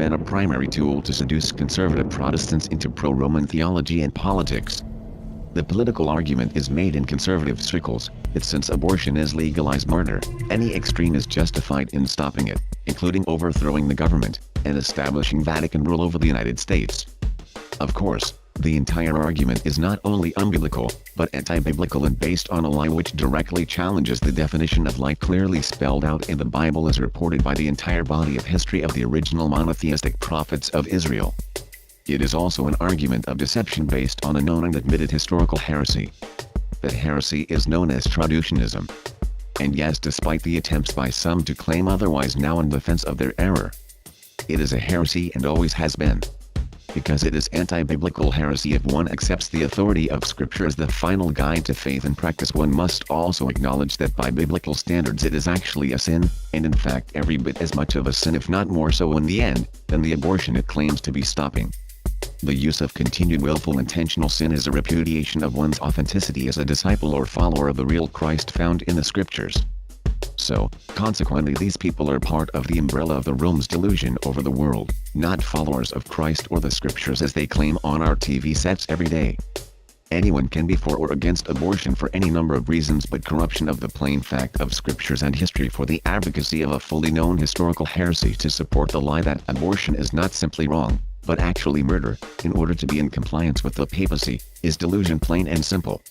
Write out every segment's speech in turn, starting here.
been a primary tool to seduce conservative Protestants into pro-Roman theology and politics. The political argument is made in conservative circles that since abortion is legalized murder, any extreme is justified in stopping it, including overthrowing the government and establishing Vatican rule over the United States. Of course, the entire argument is not only unbiblical, but anti-biblical and based on a lie which directly challenges the definition of life clearly spelled out in the Bible as reported by the entire body of history of the original monotheistic prophets of Israel. It is also an argument of deception based on a known and admitted historical heresy. That heresy is known as traducianism. And yes, despite the attempts by some to claim otherwise now in defense of their error, it is a heresy and always has been. Because it is anti-biblical heresy if one accepts the authority of Scripture as the final guide to faith and practice, one must also acknowledge that by biblical standards it is actually a sin, and in fact every bit as much of a sin if not more so in the end, than the abortion it claims to be stopping. The use of continued willful intentional sin is a repudiation of one's authenticity as a disciple or follower of the real Christ found in the Scriptures. So, consequently these people are part of the umbrella of the Rome's delusion over the world, not followers of Christ or the Scriptures as they claim on our TV sets every day. Anyone can be for or against abortion for any number of reasons, but corruption of the plain fact of Scriptures and history for the advocacy of a fully known historical heresy to support the lie that abortion is not simply wrong, but actually murder, in order to be in compliance with the papacy, is delusion plain and simple.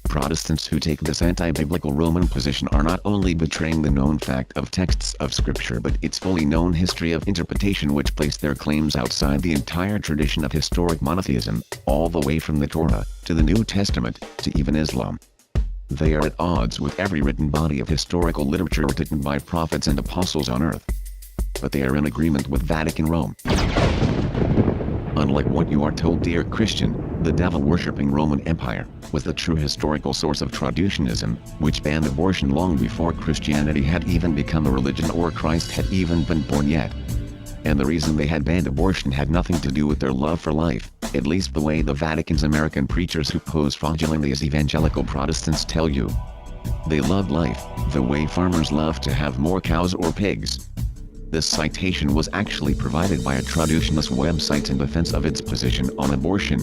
Protestants who take this anti-biblical Roman position are not only betraying the known fact of texts of Scripture but its fully known history of interpretation which place their claims outside the entire tradition of historic monotheism, all the way from the Torah, to the New Testament, to even Islam. They are at odds with every written body of historical literature written by prophets and apostles on earth. But they are in agreement with Vatican Rome. Unlike what you are told, dear Christian, the devil-worshipping Roman Empire was the true historical source of traducianism, which banned abortion long before Christianity had even become a religion or Christ had even been born yet. And the reason they had banned abortion had nothing to do with their love for life, at least the way the Vatican's American preachers who pose fraudulently as evangelical Protestants tell you. They loved life, the way farmers love to have more cows or pigs. This citation was actually provided by a traducianist website in defense of its position on abortion.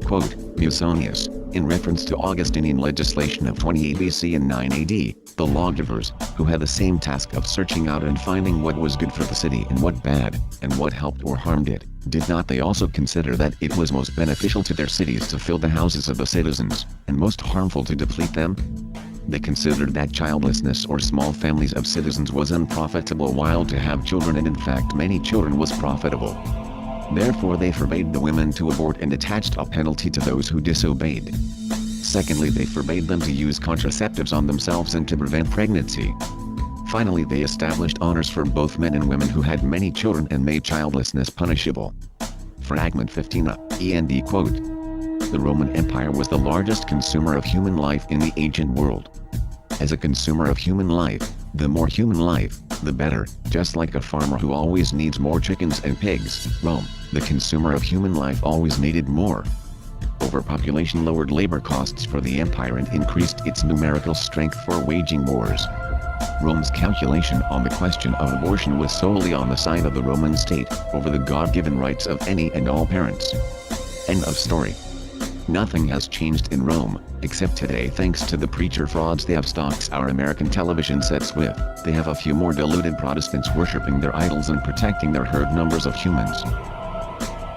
Quote, Musonius, in reference to Augustinian legislation of 28 BC and 9 AD, the lawgivers, who had the same task of searching out and finding what was good for the city and what bad, and what helped or harmed it, did not they also consider that it was most beneficial to their cities to fill the houses of the citizens, and most harmful to deplete them? They considered that childlessness or small families of citizens was unprofitable, while to have children and in fact many children was profitable. Therefore they forbade the women to abort and attached a penalty to those who disobeyed. Secondly, they forbade them to use contraceptives on themselves and to prevent pregnancy. Finally, they established honors for both men and women who had many children and made childlessness punishable. Fragment 15 end quote. The Roman Empire was the largest consumer of human life in the ancient world. As a consumer of human life, the more human life, the better, just like a farmer who always needs more chickens and pigs. Rome, the consumer of human life, always needed more. Overpopulation lowered labor costs for the empire and increased its numerical strength for waging wars. Rome's calculation on the question of abortion was solely on the side of the Roman state, over the God-given rights of any and all parents. End of story. Nothing has changed in Rome, except today thanks to the preacher frauds they have stocked our American television sets with. They have a few more deluded Protestants worshipping their idols and protecting their herd numbers of humans.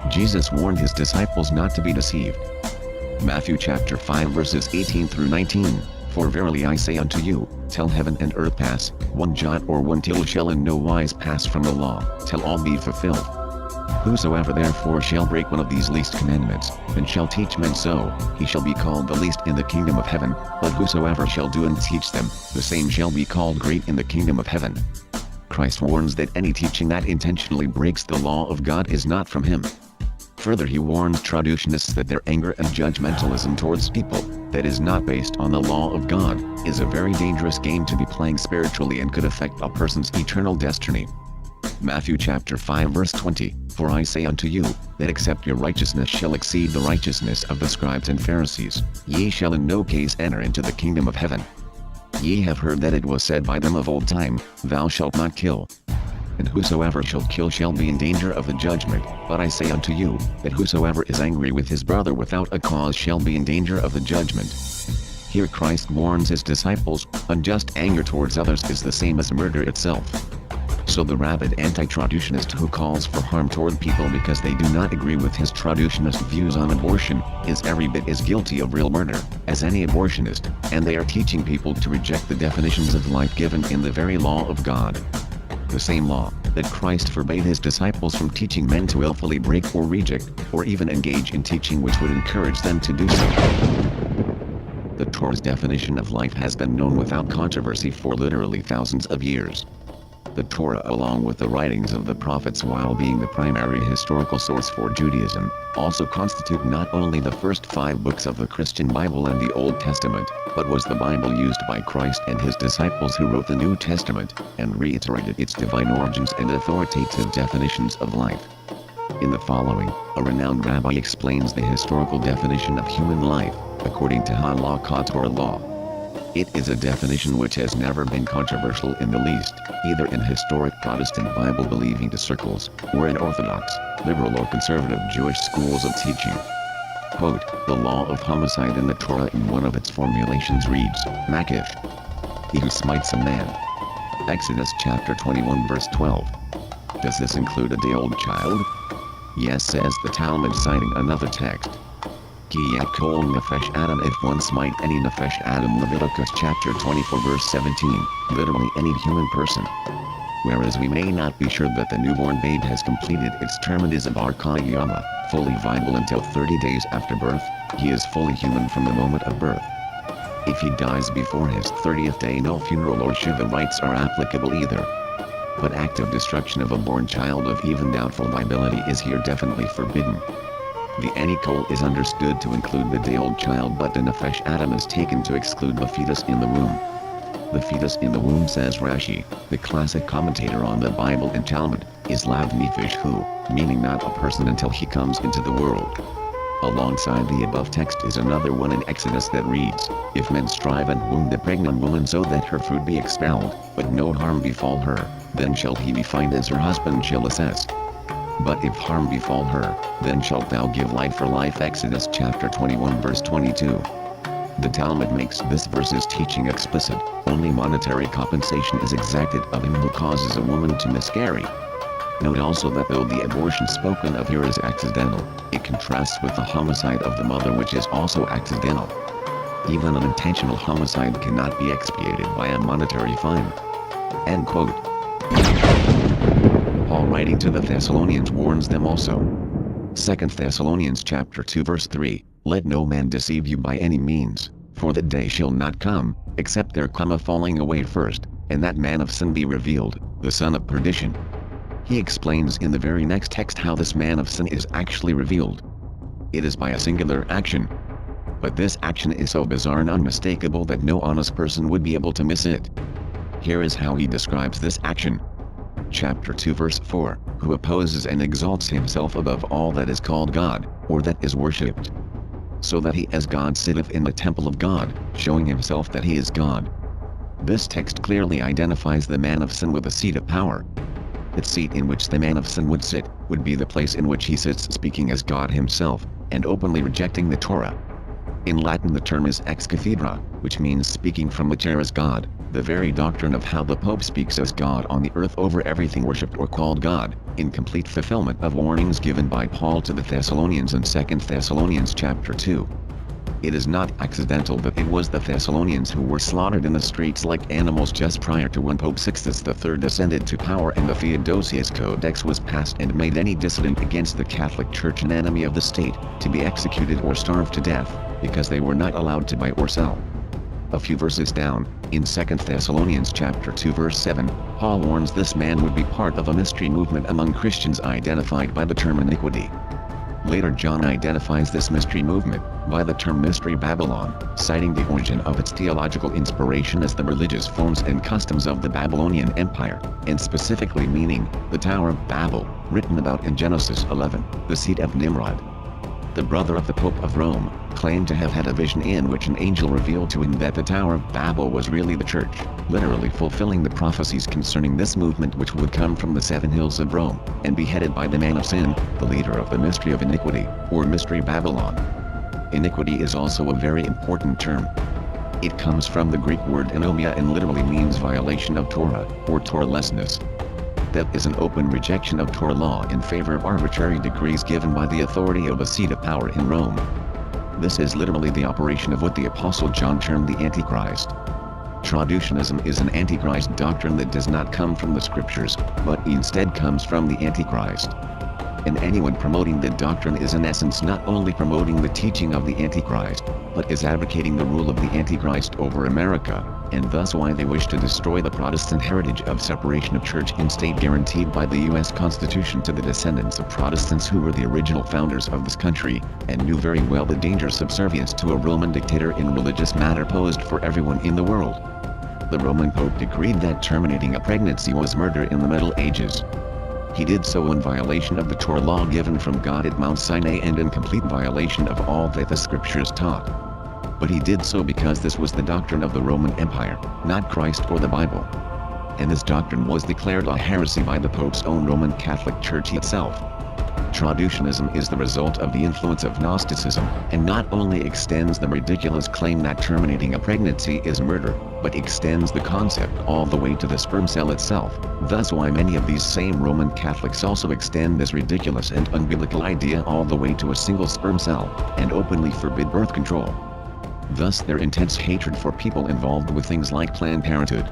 Jesus warned his disciples not to be deceived. Matthew chapter 5 verses 18 through 19, For verily I say unto you, till heaven and earth pass, one jot or one tittle shall in no wise pass from the law, till all be fulfilled. Whosoever therefore shall break one of these least commandments, and shall teach men so, he shall be called the least in the kingdom of heaven, but whosoever shall do and teach them, the same shall be called great in the kingdom of heaven. Christ warns that any teaching that intentionally breaks the law of God is not from him. Further, he warns traducianists that their anger and judgmentalism towards people, that is not based on the law of God, is a very dangerous game to be playing spiritually and could affect a person's eternal destiny. Matthew chapter 5 verse 20, For I say unto you, that except your righteousness shall exceed the righteousness of the scribes and Pharisees, ye shall in no case enter into the kingdom of heaven. Ye have heard that it was said by them of old time, Thou shalt not kill. And whosoever shall kill shall be in danger of the judgment. But I say unto you, that whosoever is angry with his brother without a cause shall be in danger of the judgment. Here Christ warns his disciples, unjust anger towards others is the same as murder itself. So the rabid anti-traducionist who calls for harm toward people because they do not agree with his traducionist views on abortion, is every bit as guilty of real murder as any abortionist, and they are teaching people to reject the definitions of life given in the very law of God. The same law that Christ forbade his disciples from teaching men to willfully break or reject, or even engage in teaching which would encourage them to do so. The Torah's definition of life has been known without controversy for literally thousands of years. The Torah, along with the writings of the prophets while being the primary historical source for Judaism, also constitute not only the first 5 books of the Christian Bible and the Old Testament, but was the Bible used by Christ and his disciples who wrote the New Testament, and reiterated its divine origins and authoritative definitions of life. In the following, a renowned rabbi explains the historical definition of human life, according to Halakha Torah law. It is a definition which has never been controversial in the least, either in historic Protestant Bible-believing circles, or in Orthodox, liberal or conservative Jewish schools of teaching. Quote, the law of homicide in the Torah in one of its formulations reads, Makish. He who smites a man. Exodus chapter 21 verse 12. Does this include a day-old child? Yes, says the Talmud citing another text. Kiyat kol nefesh Adam, if one smite any nefesh Adam, Leviticus chapter 24 verse 17, literally any human person. Whereas we may not be sure that the newborn babe has completed its term and is a bar kayama, fully viable until 30 days after birth, he is fully human from the moment of birth. If he dies before his 30th day, no funeral or shiva rites are applicable either. But active destruction of a born child of even doubtful viability is here definitely forbidden. The Anikol is understood to include the day-old child, but the Nefesh Adam is taken to exclude the fetus in the womb. The fetus in the womb, says Rashi, the classic commentator on the Bible and Talmud, is Lav Nefesh Hu, meaning not a person until he comes into the world. Alongside the above text is another one in Exodus that reads, if men strive and wound a pregnant woman so that her fruit be expelled, but no harm befall her, then shall he be fined as her husband shall assess. But if harm befall her, then shalt thou give life for life. Exodus chapter 21 verse 22. The Talmud makes this verse's teaching explicit, only monetary compensation is exacted of him who causes a woman to miscarry. Note also that though the abortion spoken of here is accidental, it contrasts with the homicide of the mother, which is also accidental. Even an intentional homicide cannot be expiated by a monetary fine. End quote. Paul, writing to the Thessalonians, warns them also. 2 Thessalonians chapter 2 verse 3, let no man deceive you by any means, for that day shall not come, except there come a falling away first, and that man of sin be revealed, the son of perdition. He explains in the very next text how this man of sin is actually revealed. It is by a singular action. But this action is so bizarre and unmistakable that no honest person would be able to miss it. Here is how he describes this action. Chapter 2 verse 4, who opposes and exalts himself above all that is called God, or that is worshipped. So that he as God sitteth in the temple of God, showing himself that he is God. This text clearly identifies the man of sin with a seat of power. The seat in which the man of sin would sit, would be the place in which he sits speaking as God himself, and openly rejecting the Torah. In Latin the term is ex cathedra, which means speaking from the chair as God, the very doctrine of how the Pope speaks as God on the earth over everything worshipped or called God, in complete fulfillment of warnings given by Paul to the Thessalonians in 2 Thessalonians chapter 2. It is not accidental that it was the Thessalonians who were slaughtered in the streets like animals just prior to when Pope Sixtus III ascended to power and the Theodosius Codex was passed and made any dissident against the Catholic Church an enemy of the state, to be executed or starved to death, because they were not allowed to buy or sell. A few verses down, in 2 Thessalonians chapter 2 verse 7, Paul warns this man would be part of a mystery movement among Christians identified by the term iniquity. Later John identifies this mystery movement by the term Mystery Babylon, citing the origin of its theological inspiration as the religious forms and customs of the Babylonian Empire, and specifically meaning the Tower of Babel, written about in Genesis 11, the seat of Nimrod. the brother of the Pope of Rome, claimed to have had a vision in which an angel revealed to him that the Tower of Babel was really the church, literally fulfilling the prophecies concerning this movement which would come from the 7 hills of Rome, and be headed by the man of sin, the leader of the mystery of iniquity, or mystery Babylon. Iniquity is also a very important term. It comes from the Greek word anomia and literally means violation of Torah, or Torahlessness. That is an open rejection of Torah law in favor of arbitrary decrees given by the authority of a seat of power in Rome. This is literally the operation of what the Apostle John termed the Antichrist. Traducianism is an Antichrist doctrine that does not come from the scriptures, but instead comes from the Antichrist. And anyone promoting that doctrine is in essence not only promoting the teaching of the Antichrist, but is advocating the rule of the Antichrist over America, and thus why they wish to destroy the Protestant heritage of separation of church and state guaranteed by the U.S. Constitution to the descendants of Protestants who were the original founders of this country, and knew very well the dangerous subservience to a Roman dictator in religious matter posed for everyone in the world. The Roman Pope decreed that terminating a pregnancy was murder in the Middle Ages. He did so in violation of the Torah law given from God at Mount Sinai and in complete violation of all that the scriptures taught. But he did so because this was the doctrine of the Roman Empire, not Christ or the Bible. And this doctrine was declared a heresy by the Pope's own Roman Catholic Church itself. Traducianism is the result of the influence of Gnosticism, and not only extends the ridiculous claim that terminating a pregnancy is murder, but extends the concept all the way to the sperm cell itself, thus why many of these same Roman Catholics also extend this ridiculous and unbiblical idea all the way to a single sperm cell, and openly forbid birth control. Thus their intense hatred for people involved with things like Planned Parenthood.